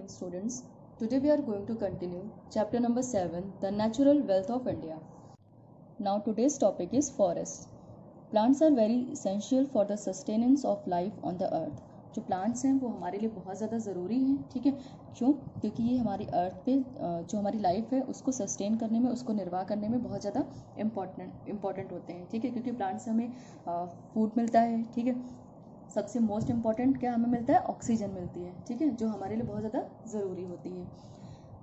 morning, students. Today we are going to continue chapter number 7, the natural wealth of India. Now today's topic is forest. Plants are very essential for the sustenance of life on the earth. जो plants हैं वो हमारे लिए बहुत ज़्यादा ज़रूरी हैं, ठीक है। क्यों? क्योंकि ये हमारी अर्थ पे जो हमारी लाइफ है उसको सस्टेन करने में, उसको निर्वाह करने में बहुत ज़्यादा इम्पॉर्टेंट होते हैं, ठीक है। क्योंकि प्लांट से हमें फूड मिलता है, ठीक है। सबसे मोस्ट इम्पॉर्टेंट क्या हमें मिलता है? ऑक्सीजन मिलती है, ठीक है, जो हमारे लिए बहुत ज़्यादा ज़रूरी होती है।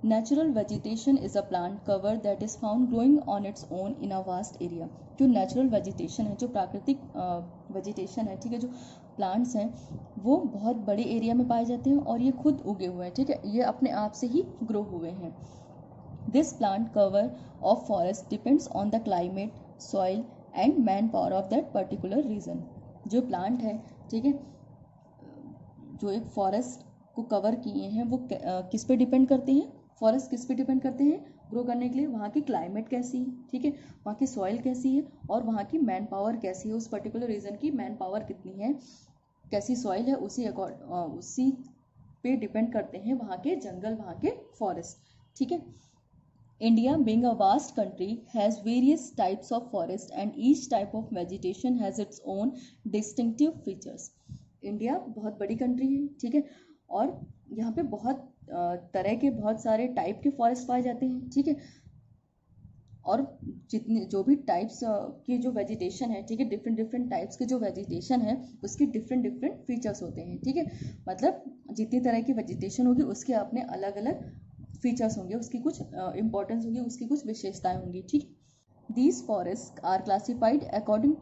Natural vegetation is a plant cover that is found growing on its own in a vast area. जो नेचुरल वेजिटेशन है, जो प्राकृतिक वेजिटेशन है, ठीक है, जो प्लांट्स हैं वो बहुत बड़े एरिया में पाए जाते हैं और ये खुद उगे हुए हैं, ठीक है, ये अपने आप से ही ग्रो हुए हैं। This plant cover of forest depends on the climate, soil and man power of that particular region. जो प्लांट है, ठीक है, जो एक फॉरेस्ट को कवर किए हैं वो किस पे डिपेंड करते हैं? फॉरेस्ट किस पे डिपेंड करते हैं ग्रो करने के लिए? वहाँ की क्लाइमेट कैसी है, ठीक है, वहाँ की सॉइल कैसी है और वहाँ की मैन पावर कैसी है, उस पर्टिकुलर रीजन की मैन पावर कितनी है, कैसी सॉइल है, उसी पे डिपेंड करते हैं वहाँ के जंगल, वहाँ के फॉरेस्ट, ठीक है। India, being a vast country, has various types of forest and each type of vegetation has its own distinctive features. India बहुत बड़ी कंट्री है, ठीक है, और यहाँ पे बहुत तरह के बहुत सारे टाइप के फॉरेस्ट पाए जाते हैं, ठीक है। और जितने जो भी टाइप्स की जो वेजिटेशन है, ठीक है, डिफरेंट टाइप्स के जो वेजिटेशन है उसकी डिफरेंट फीचर्स होते हैं, ठीक है। मतलब जितनी तरह की वेजिटेशन होगी उसके अपने अलग अलग फीचर्स होंगे, उसकी कुछ इंपॉर्टेंस होगी, उसकी कुछ विशेषताएं होंगी, ठीक। These forests are classified according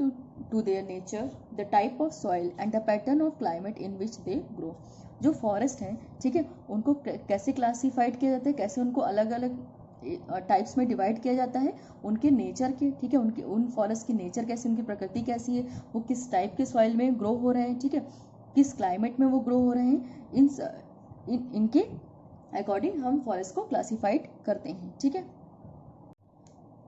to their nature, the type of soil and the pattern of climate in which they grow. जो फॉरेस्ट हैं, ठीक है, उनको कैसे क्लासीफाइड किया जाता है, कैसे उनको अलग अलग टाइप्स में डिवाइड किया जाता है उनके नेचर के, ठीक है, उनके उन फॉरेस्ट की नेचर कैसी, उनकी प्रकृति कैसी है, वो किस टाइप के सॉइल में ग्रो हो रहे हैं, ठीक है, किस क्लाइमेट में वो ग्रो हो रहे हैं, इनके अकॉर्डिंग हम फॉरेस्ट को क्लासीफाइड करते हैं, ठीक है।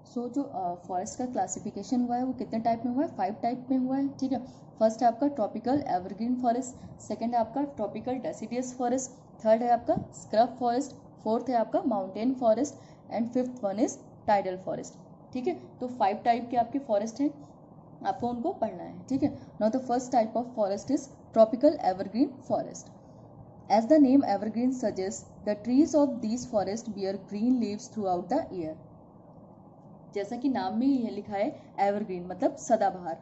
सो जो फॉरेस्ट का क्लासिफिकेशन हुआ है वो कितने टाइप में हुआ है? 5 टाइप में हुआ है, ठीक है। फर्स्ट है आपका ट्रॉपिकल एवरग्रीन फॉरेस्ट, सेकंड है आपका ट्रॉपिकल डेसिडियस फॉरेस्ट, थर्ड है आपका स्क्रब फॉरेस्ट, फोर्थ है आपका mountain forest and fifth one is tidal forest, ठीक है। तो 5 टाइप के आपके फॉरेस्ट हैं, आपको उनको पढ़ना है, ठीक है। Now the first type of forest is tropical evergreen forest. As the name evergreen suggests, the trees of these forests bear green leaves throughout the year. जैसा कि नाम में ही लिखा है एवरग्रीन मतलब सदाबहार,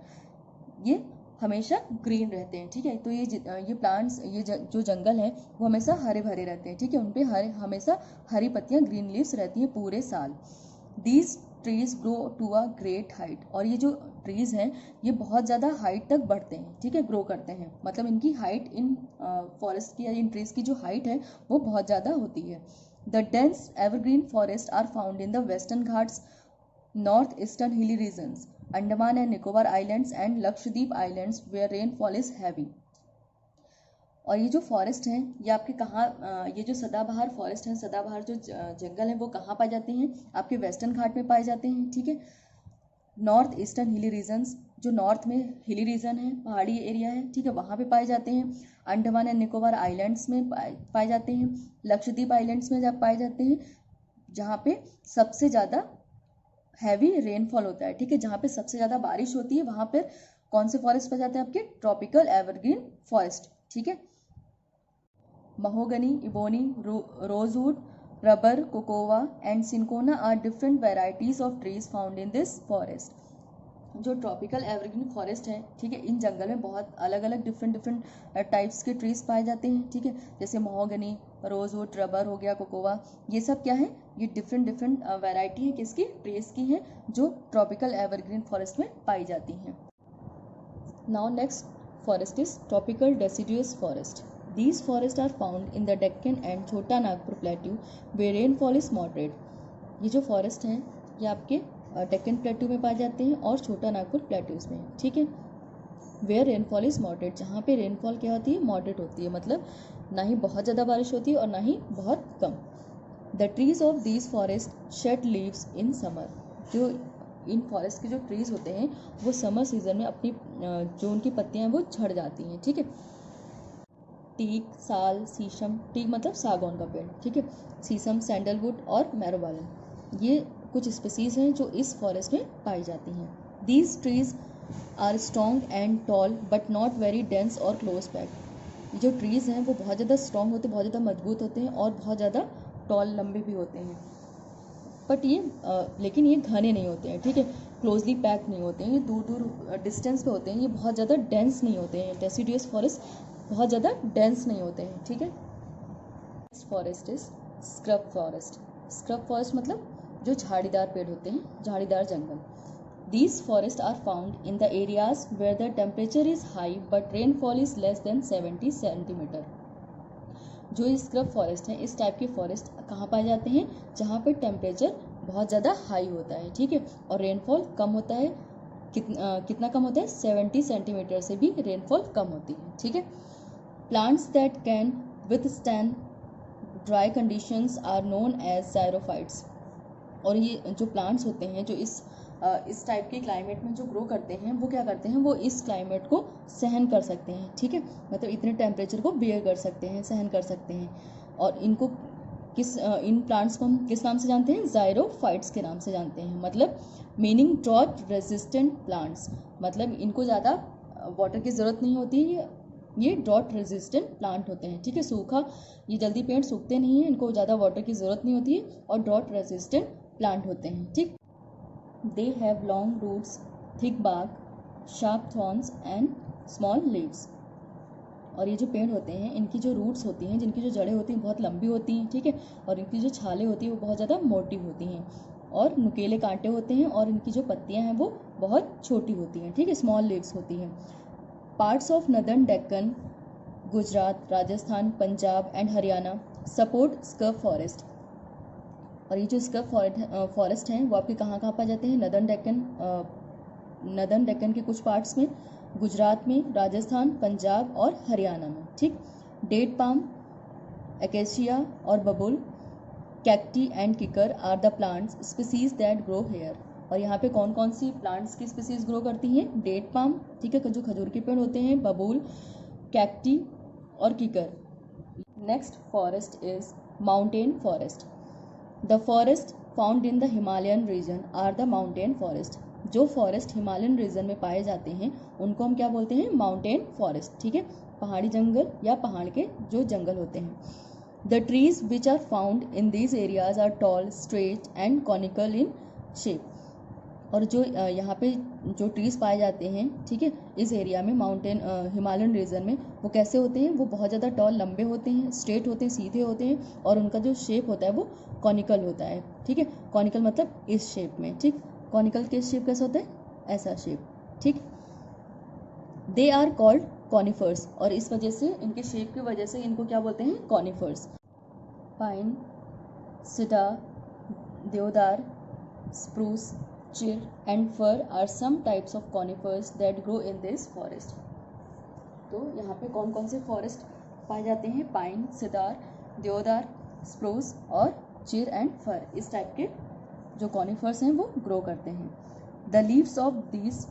ये हमेशा ग्रीन रहते हैं, ठीक है। तो ये प्लांट्स, ये जो जंगल है वो हमेशा हरे भरे रहते हैं, ठीक है, उन पे हमेशा हरी पत्तियां, ग्रीन लीव्स रहती हैं पूरे साल। These trees grow to a great height, और ये जो ट्रीज हैं ये बहुत ज़्यादा हाइट तक बढ़ते हैं, ठीक है, ग्रो करते हैं, मतलब इनकी हाइट, इन फॉरेस्ट की या इन ट्रीज की जो हाइट है वो बहुत ज़्यादा होती है। The dense evergreen forest are found in the western Ghats, north eastern hilly regions, Andaman and Nicobar islands and Lakshadweep islands where rainfall is heavy. और ये जो फॉरेस्ट हैं ये आपके कहाँ, ये जो सदाबहार फॉरेस्ट हैं, सदाबहार जो जंगल हैं वो कहाँ पाए जाते हैं? आपके वेस्टर्न घाट में पाए जाते हैं, ठीक है। नॉर्थ ईस्टर्न हिली रीजन्स, जो नॉर्थ में हिली रीजन है, पहाड़ी एरिया है, ठीक है, वहाँ पे पाए जाते हैं। अंडमान एंड निकोबार आइलैंड्स में पाए जाते हैं। लक्षद्वीप आइलैंड्स में जब पाए जाते हैं जहाँ पे सबसे ज़्यादा हैवी रेनफॉल होता है, ठीक है, जहाँ पे सबसे ज़्यादा बारिश होती है वहाँ पर कौन से फॉरेस्ट पाए जाते हैं? आपके ट्रॉपिकल एवरग्रीन फॉरेस्ट, ठीक है। Mahogany, ebony, rosewood, rubber, cocoa and cinchona are different varieties of trees found in this forest. जो ट्रॉपिकल एवरग्रीन फॉरेस्ट है, ठीक है, इन जंगल में बहुत अलग अलग डिफरेंट टाइप्स के ट्रीज पाए जाते हैं, ठीक है, जैसे महोगनी, रोजवुड, रबर हो गया, कोकोवा, ये सब क्या है? ये डिफरेंट वैरायटी है किसकी? ट्रीज की है जो ट्रॉपिकल एवरग्रीन फॉरेस्ट में पाई जाती हैं। Now next forest is tropical deciduous forest. These forests are found in the Deccan and Chota Nagpur plateau where rainfall is moderate. ये जो फॉरेस्ट हैं ये आपके डेक्कन प्लेटू में पाए जाते हैं और छोटा नागपुर प्लेटूज में, ठीक है। वेयर रेनफॉल इज मॉडरेट, जहाँ पे रेनफॉल क्या होती है? मॉडरेट होती है, मतलब ना ही बहुत ज़्यादा बारिश होती है और ना ही बहुत कम। The trees of these forest shed leaves in summer, जो इन फॉरेस्ट के जो ट्रीज होते हैं वो समर सीजन में अपनी जो उनकी पत्तियाँ हैं वो झड़ जाती हैं, ठीक है। टीक, साल, शीशम। टीक मतलब सागौन का पेड़, ठीक है। शीशम, सैंडलवुड और मैरोबालन, ये कुछ स्पीसीज हैं जो इस फॉरेस्ट में पाई जाती हैं। These trees are strong and tall but not very dense और क्लोज पैक्ड। जो ट्रीज़ हैं वो बहुत ज़्यादा स्ट्रॉन्ग होते हैं, बहुत ज़्यादा मजबूत होते हैं और बहुत ज़्यादा टॉल, लंबे भी होते हैं, बट ये लेकिन ये घने नहीं होते हैं, ठीक है। क्लोजली पैक नहीं होते हैं, ये दूर दूर डिस्टेंस पे होते हैं, ये बहुत ज़्यादा डेंस नहीं होते हैं। डेसिडियस फॉरेस्ट बहुत ज़्यादा डेंस नहीं होते हैं, ठीक है। Next forest is scrub forest. Scrub forest मतलब जो झाड़ीदार पेड़ होते हैं, झाड़ीदार जंगल। These forests are found in the areas where the temperature is high but rainfall is less than 70 centimeter. जो स्क्रब फॉरेस्ट है, इस टाइप के फॉरेस्ट कहाँ पाए जाते हैं? जहाँ पर टेम्परेचर बहुत ज़्यादा हाई होता है, ठीक है, और रेनफॉल कम होता है। कितना कम होता है? 70 सेंटीमीटर से भी रेनफॉल कम होती है, ठीक है। Plants that can withstand dry conditions are known as xerophytes. और ये जो प्लांट्स होते हैं जो इस टाइप के क्लाइमेट में जो ग्रो करते हैं, वो क्या करते हैं? वो इस क्लाइमेट को सहन कर सकते हैं, ठीक है, मतलब इतने टेम्परेचर को बियर कर सकते हैं, सहन कर सकते हैं। और इनको इन प्लांट्स को हम किस नाम से जानते हैं? जायरोफाइट्स के नाम से जानते हैं। मतलब मीनिंग ड्रॉट रेजिस्टेंट प्लांट्स, मतलब इनको ज़्यादा वाटर की ज़रूरत नहीं होती है, ये ड्रॉट रेजिस्टेंट प्लांट होते हैं, ठीक है। सूखा, ये जल्दी पेड़ सूखते नहीं हैं, इनको ज़्यादा वाटर की ज़रूरत नहीं होती है और ड्रॉट रेजिस्टेंट प्लांट होते हैं, ठीक। They have long roots, thick bark, sharp thorns and small leaves. और ये जो पेड़ होते हैं, इनकी जो रूट्स होती हैं, जिनकी जो जड़ें होती हैं बहुत लंबी होती हैं, ठीक है, और इनकी जो छालें होती हैं वो बहुत ज़्यादा मोटी होती हैं और नुकीले कांटे होते हैं, और इनकी जो पत्तियां हैं वो बहुत छोटी होती हैं, ठीक है, स्मॉल लीव्स होती हैं। Parts of northern Deccan, Gujarat, Rajasthan, Punjab and Haryana support scrub forest. और ये जो स्क्रब फॉरेस्ट हैं वो आपके कहाँ कहाँ पाए जाते हैं? नदर्न डेक्कन के कुछ पार्ट्स में, गुजरात में, राजस्थान, पंजाब और हरियाणा में, ठीक। डेट पाम, एकेशिया और babul, cacti and kikar are the plants species that grow here. और यहाँ पे कौन कौन सी प्लांट्स की स्पीसीज ग्रो करती हैं? डेट पाम, ठीक है, जो खजूर के पेड़ होते हैं, बबूल, कैक्टी और kicker. Next forest is mountain forest. The forest found in the Himalayan region are the mountain forest. जो फॉरेस्ट हिमालयन रीजन में पाए जाते हैं उनको हम क्या बोलते हैं? माउंटेन फॉरेस्ट, ठीक है, पहाड़ी जंगल या पहाड़ के जो जंगल होते हैं। The trees which are found in these areas are tall, straight and conical in shape. और जो यहाँ पे जो ट्रीज़ पाए जाते हैं, ठीक है, इस एरिया में, माउंटेन हिमालयन रीजन में, वो कैसे होते हैं? वो बहुत ज़्यादा टॉल, लंबे होते हैं, स्ट्रेट होते हैं, सीधे होते हैं, और उनका जो शेप होता है वो कॉनिकल होता है, ठीक है। कॉनिकल मतलब इस शेप में, ठीक। कॉनिकल के शेप कैसा होता है? ऐसा शेप, ठीक। दे आर कॉल्ड कॉनिफर्स, और इस वजह से, इनके शेप की वजह से इनको क्या बोलते हैं? कॉनिफर्स। पाइन, सिडर, देवदार, spruce, cheer and fir are some types of conifers that grow in this forest. तो यहाँ पे कौन कौन से फॉरेस्ट पाए जाते हैं? पाइन, सिदार, देवदार, स्प्रूस और चीर एंड फर, इस टाइप के जो कॉनिफर्स हैं वो ग्रो करते हैं। The leaves of these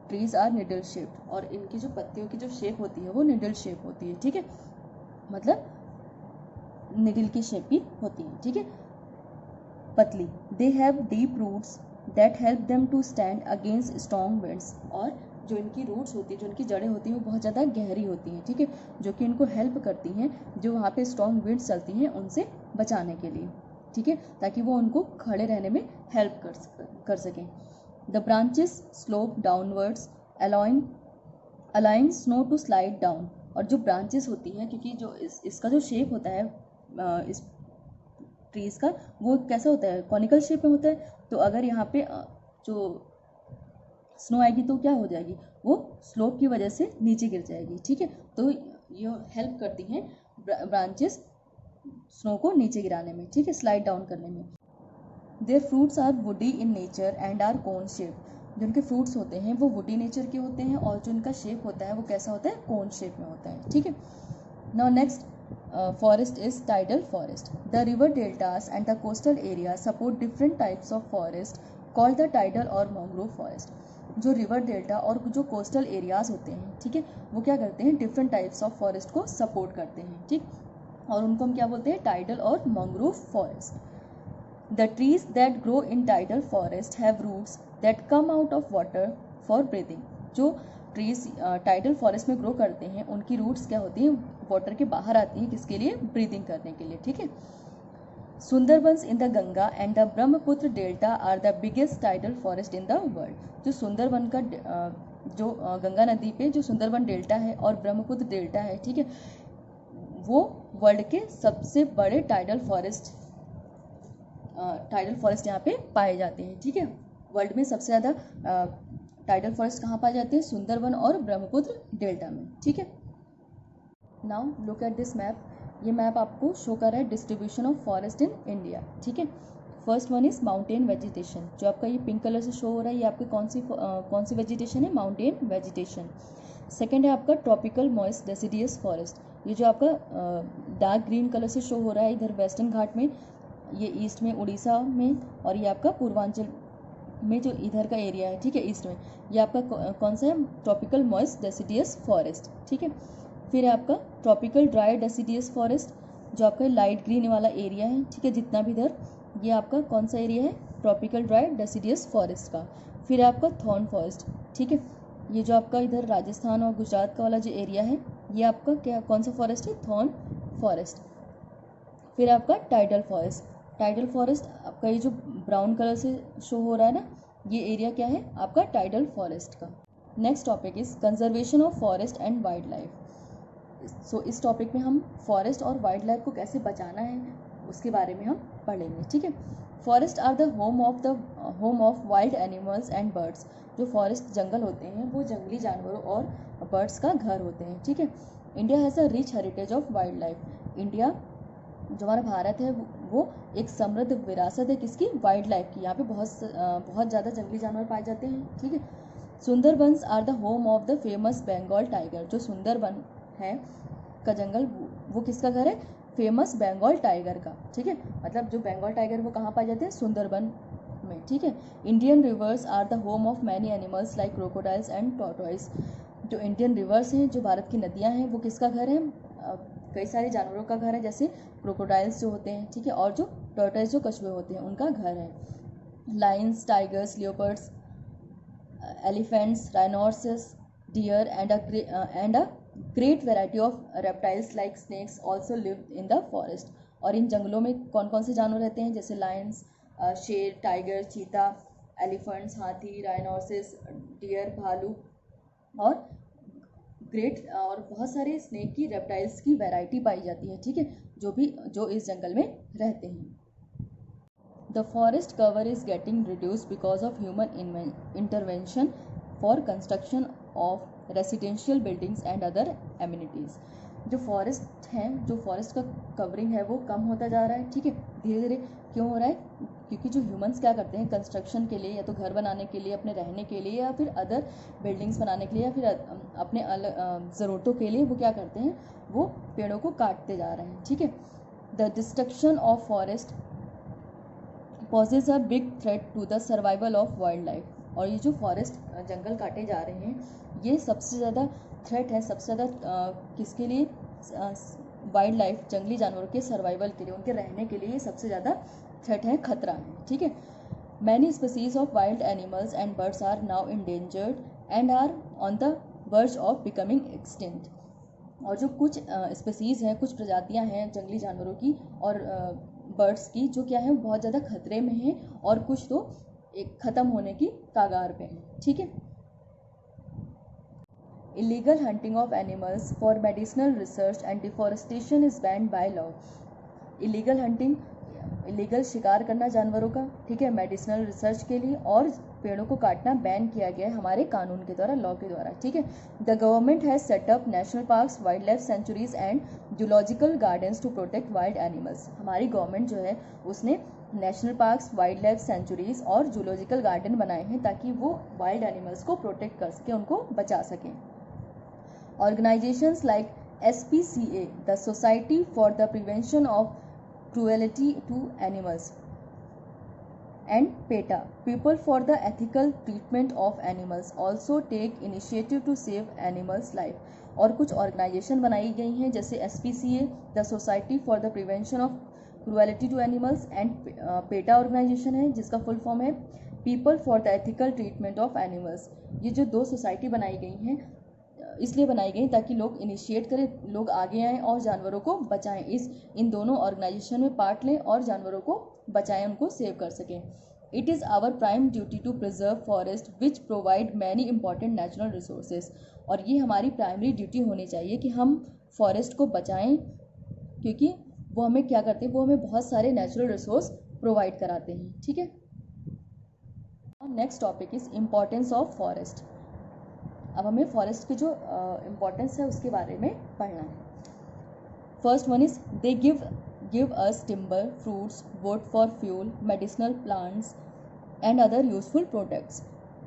trees are needle shaped, और इनकी जो पत्तियों की जो शेप होती है वो निडल शेप होती है, ठीक है, मतलब निडल की शेप की होती है, ठीक है, पतली। They have deep roots that help them to stand against strong winds, और जो इनकी रूट्स होती है, जो इनकी जड़ें होती हैं वो बहुत ज़्यादा गहरी होती हैं, ठीक है, जो कि इनको हेल्प करती हैं जो वहाँ पे स्ट्रॉन्ग विंड्स चलती हैं उनसे बचाने के लिए, ठीक है, ताकि वो उनको खड़े रहने में हेल्प कर सकें। The branches slope downwards allowing snow to slide down, और जो ब्रांचेस होती हैं, क्योंकि जो इसका जो शेप होता है इस ट्रीज़ का, वो कैसा होता है? कॉनिकल शेप में होता है। तो अगर यहाँ पे जो स्नो आएगी तो क्या हो जाएगी? वो स्लोप की वजह से नीचे गिर जाएगी, ठीक है, तो ये हेल्प करती हैं ब्रांचेस स्नो को नीचे गिराने में, ठीक है, स्लाइड डाउन करने में। Their fruits are woody in nature and are cone shape, जो उनके फ्रूट्स होते हैं वो वुडी नेचर के होते हैं, और जो उनका शेप होता है वो कैसा होता है? कोन शेप में होता है, ठीक है। Now next forest is tidal forest. The river deltas and the coastal areas support different types of forest called the tidal or mangrove forest. जो रिवर डेल्टा और जो कोस्टल एरियाज होते हैं, ठीक है, वो क्या करते हैं, डिफरेंट टाइप्स ऑफ फॉरेस्ट को सपोर्ट करते हैं, ठीक, और उनको हम क्या बोलते हैं, टाइडल और mangrove forest. The trees that grow in tidal forest have roots that come out of water for breathing. जो ट्रीज टाइडल फॉरेस्ट में ग्रो करते हैं उनकी रूट्स क्या होती हैं, वाटर के बाहर आती हैं, किसके लिए, ब्रीदिंग करने के लिए, ठीक है। Sundarbans in the Ganga and the Brahmaputra delta R the biggest tidal forest in the world. जो सुंदरबन का जो गंगा नदी पे जो सुंदरबन डेल्टा है और ब्रह्मपुत्र डेल्टा है, ठीक है, वो वर्ल्ड के सबसे बड़े टाइडल फॉरेस्ट यहाँ पे पाए जाते हैं, ठीक है। वर्ल्ड में सबसे ज़्यादा टाइडल फॉरेस्ट कहाँ पाए जाते हैं, सुंदरबन और ब्रह्मपुत्र डेल्टा में, ठीक है। Now look at this map. ये मैप आपको शो कर रहा है distribution of forest in India, ठीक है। First one is mountain vegetation. जो आपका ये पिंक कलर से शो हो रहा है, ये आपकी कौन सी वेजिटेशन है, माउंटेन वेजिटेशन। सेकेंड है आपका ट्रॉपिकल मॉइस्ट डेसिडियस फॉरेस्ट। ये जो आपका डार्क ग्रीन कलर से शो हो रहा है इधर वेस्टर्न घाट में, ये ईस्ट में उड़ीसा में, और ये आपका पूर्वांचल में जो इधर का एरिया है, ठीक है, ईस्ट में, ये आपका कौन सा है, ट्रॉपिकल मॉइस्ट डेसिडियस फॉरेस्ट, ठीक है। फिर है आपका ट्रॉपिकल ड्राई डेसिडियस फॉरेस्ट, जो आपका लाइट ग्रीन वाला एरिया है, ठीक है, जितना भी इधर, ये आपका कौन सा एरिया है, ट्रॉपिकल ड्राई डेसिडियस फॉरेस्ट का। फिर है आपका थॉर्न फॉरेस्ट, ठीक है, ये जो आपका इधर राजस्थान और गुजरात का वाला जो एरिया है, ये आपका क्या कौन सा फॉरेस्ट है, थॉर्न फॉरेस्ट। फिर आपका टाइडल फॉरेस्ट। टाइडल फॉरेस्ट आपका ये जो ब्राउन कलर से शो हो रहा है ना, ये एरिया क्या है आपका टाइडल फॉरेस्ट का। Next topic is conservation of forest and wildlife. So इस टॉपिक में हम फॉरेस्ट और वाइल्ड लाइफ को कैसे बचाना है उसके बारे में हम पढ़ेंगे, ठीक है। Forest are the home of wild animals and birds. जो फॉरेस्ट जंगल होते हैं वो जंगली जानवरों और बर्ड्स का घर होते हैं, ठीक है। India has a rich heritage of wild life. India जो हमारा भारत है वो एक समृद्ध विरासत है किसकी, वाइल्ड लाइफ की। यहाँ पे बहुत ज़्यादा जंगली जानवर पाए जाते हैं, ठीक है। Sundarbans are the home of the famous Bengal tiger. जो सुंदरबन है का जंगल वो किसका घर है, फेमस बंगाल टाइगर का, ठीक है। मतलब जो बंगाल टाइगर वो कहाँ पाए जाते हैं, सुंदरबन में, ठीक है। Indian rivers are the home of many animals like crocodiles and tortoise. जो इंडियन रिवर्स हैं, जो भारत की नदियाँ हैं, वो किसका घर है, कई सारे जानवरों का घर है, जैसे क्रोकोडाइल्स जो होते हैं, ठीक है, और जो टॉर्टोइस जो कछुए होते हैं उनका घर है। Lions, tigers, leopards, elephants, rhinoceros, deer and a great variety of reptiles like snakes also live in the forest. और इन जंगलों में कौन कौन से जानवर रहते हैं, जैसे लायंस, शेर, टाइगर, चीता, एलिफेंट्स, हाथी, राइनोसरस, डियर, भालू, और ग्रेट और बहुत सारे स्नेक की, रेप्टाइल्स की वैरायटी पाई जाती है, ठीक है, जो इस जंगल में रहते हैं। The forest cover is getting reduce because of human intervention for construction of residential buildings and other amenities. जो फॉरेस्ट हैं, जो फॉरेस्ट का कवरिंग है वो कम होता जा रहा है, ठीक है, धीरे धीरे। क्यों हो रहा है, क्योंकि जो ह्यूमंस क्या करते हैं कंस्ट्रक्शन के लिए, या तो घर बनाने के लिए, अपने रहने के लिए, या फिर अदर बिल्डिंग्स बनाने के लिए, या फिर अपने अलग ज़रूरतों के लिए वो क्या करते हैं, वो पेड़ों को काटते जा रहे हैं, ठीक है। The destruction of forest poses a big threat to the survival of wild life. और ये जो फॉरेस्ट जंगल काटे जा रहे हैं, ये सबसे ज़्यादा थ्रेट है, सबसे ज़्यादा किसके लिए, वाइल्ड लाइफ, जंगली जानवरों के सर्वाइवल के लिए, उनके रहने के लिए सबसे ज़्यादा थ्रेट है, खतरा है, ठीक है। Many species of wild animals and birds are now endangered and are on the verge of becoming extinct. और जो कुछ स्पीसीज़ हैं, कुछ प्रजातियां हैं जंगली जानवरों की और बर्ड्स की, जो क्या है बहुत ज़्यादा खतरे में हैं, और कुछ तो एक ख़त्म होने की कागार पे हैं, ठीक है। Illegal hunting of animals for medicinal research and deforestation is banned by law. Illegal hunting, illegal शिकार करना जानवरों का, ठीक है, मेडिसिनल रिसर्च के लिए, और पेड़ों को काटना बैन किया गया है हमारे कानून के द्वारा, लॉ के द्वारा, ठीक है। The government has set up national parks, wild life sanctuaries and zoological gardens to protect wild animals. हमारी गवर्नमेंट जो है उसने national parks, wild life sanctuaries और जूलॉजिकल गार्डन बनाए हैं ताकि वो वाइल्ड एनिमल्स को प्रोटेक्ट कर सकें, उनको बचा सकें। Organizations like SPCA, the Society for the Prevention of Cruelty to Animals, and PETA, people for the ethical treatment of animals also take initiative to save animals life. और कुछ organisation बनाई गई हैं जैसे SPCA, the society for the prevention of cruelty to animals, and PETA organisation है जिसका full form है people for the ethical treatment of animals. ये जो दो सोसाइटी बनाई गई हैं इसलिए बनाई गई ताकि लोग इनिशिएट करें, लोग आगे आएँ और जानवरों को बचाएं, इन दोनों ऑर्गेनाइजेशन में पार्ट लें और जानवरों को बचाएं, उनको सेव कर सकें। It is our prime duty to preserve forest which provide many important natural resources. और ये हमारी प्राइमरी ड्यूटी होनी चाहिए कि हम फॉरेस्ट को बचाएं क्योंकि वो हमें क्या करते हैं, वो हमें बहुत सारे नेचुरल रिसोर्स प्रोवाइड कराते हैं। ठीक है, next topic is importance of forest. अब हमें फॉरेस्ट की जो इम्पोर्टेंस है उसके बारे में पढ़ना है। First one is they give us timber, fruits, would for fuel, medicinal plants and other useful products.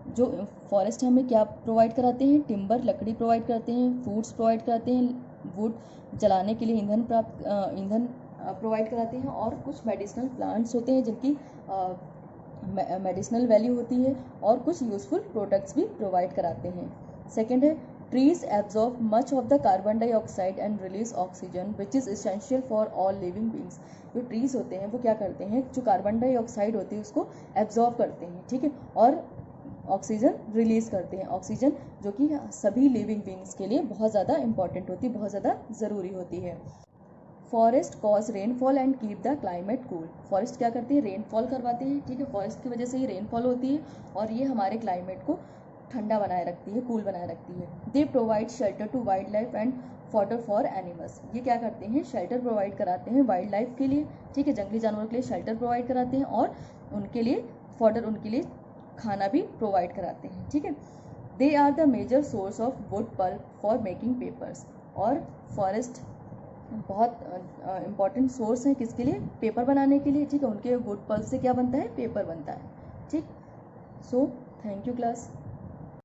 जो फॉरेस्ट हमें क्या प्रोवाइड कराते हैं, टिम्बर लकड़ी प्रोवाइड करते हैं, फ्रूट्स प्रोवाइड कराते हैं, वुड जलाने के लिए ईंधन प्रोवाइड कराते हैं, और कुछ मेडिसिनल प्लांट्स होते हैं जिनकी मेडिसिनल वैल्यू होती है, और कुछ यूजफुल प्रोडक्ट्स भी प्रोवाइड कराते हैं। सेकेंड है trees absorb much of the carbon dioxide and release oxygen which is essential for all living beings. जो ट्रीज होते हैं वो क्या करते हैं, जो कार्बन डाइऑक्साइड होती है उसको एब्जॉर्ब करते हैं, ठीक है, और ऑक्सीजन रिलीज करते हैं। ऑक्सीजन जो कि सभी लिविंग बींग्स के लिए बहुत ज़्यादा इंपॉर्टेंट होती है, बहुत ज़्यादा ज़रूरी होती है। Forest cause rainfall and keep the climate cool. Forest क्या करती है, रेनफॉल करवाते हैं, ठीक है, फॉरेस्ट की वजह से ही रेनफॉल होती है और ये हमारे क्लाइमेट को ठंडा बनाए रखती है, कूल बनाए रखती है। They provide shelter to wild life and fodder for animals. ये क्या करते हैं, शेल्टर प्रोवाइड कराते हैं वाइल्ड लाइफ के लिए, ठीक है, जंगली जानवरों के लिए शेल्टर प्रोवाइड कराते हैं, और उनके लिए फॉडर, उनके लिए खाना भी प्रोवाइड कराते हैं, ठीक है। They are the major source of wood pulp for making papers. और फॉरेस्ट बहुत इंपॉर्टेंट सोर्स है किसके लिए, पेपर बनाने के लिए, ठीक है, उनके वुड पल्प से क्या बनता है, पेपर बनता है, ठीक। So thank you class.